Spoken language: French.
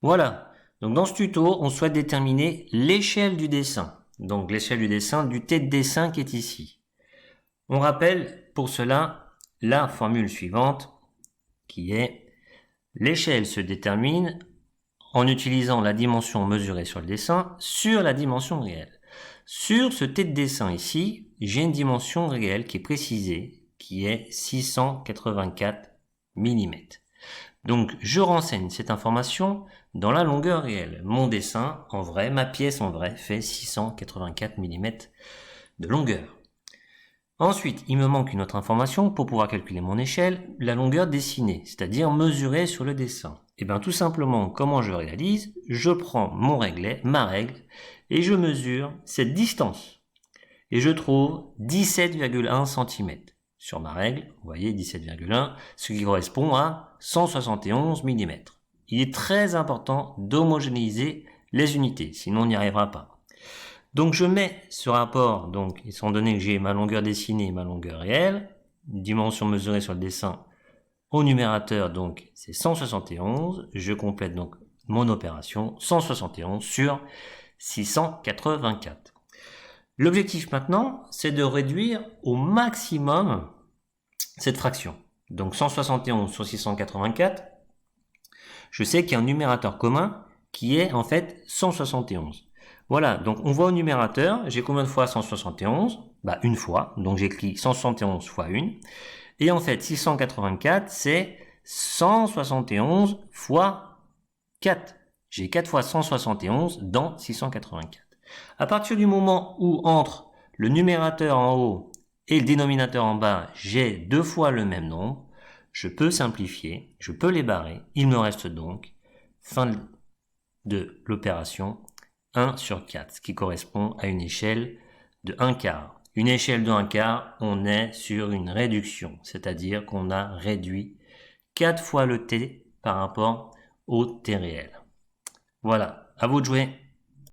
Voilà, donc dans ce tuto, on souhaite déterminer l'échelle du dessin. Donc l'échelle du dessin du T de dessin qui est ici. On rappelle pour cela la formule suivante qui est l'échelle se détermine en utilisant la dimension mesurée sur le dessin sur la dimension réelle. Sur ce T de dessin ici, j'ai une dimension réelle qui est précisée, qui est 684 mm. Donc je renseigne cette information dans la longueur réelle. Mon dessin en vrai, ma pièce en vrai fait 684 mm de longueur. Ensuite, il me manque une autre information pour pouvoir calculer mon échelle, la longueur dessinée, c'est-à-dire mesurée sur le dessin. Et bien tout simplement, comment je réalise? Je prends mon réglet, ma règle, et je mesure cette distance. Et je trouve 17,1 cm. Sur ma règle, vous voyez 17,1, ce qui correspond à 171 mm. Il est très important d'homogénéiser les unités, sinon on n'y arrivera pas. Donc je mets ce rapport, donc étant donné que j'ai ma longueur dessinée et ma longueur réelle, dimension mesurée sur le dessin au numérateur, donc c'est 171, je complète donc mon opération, 171 sur 684. L'objectif maintenant, c'est de réduire au maximum cette fraction. Donc 171 sur 684, je sais qu'il y a un numérateur commun qui est en fait 171. Voilà, donc on voit au numérateur, j'ai combien de fois 171? Bah une fois, donc j'écris 171 fois 1. Et en fait 684 c'est 171 fois 4. J'ai 4 fois 171 dans 684. À partir du moment où entre le numérateur en haut et le dénominateur en bas, j'ai 2 fois le même nombre, je peux simplifier, je peux les barrer. Il me reste donc, fin de l'opération, 1 sur 4, ce qui correspond à une échelle de 1 quart. Une échelle de 1 quart, on est sur une réduction, c'est-à-dire qu'on a réduit 4 fois le t par rapport au t réel. Voilà, à vous de jouer.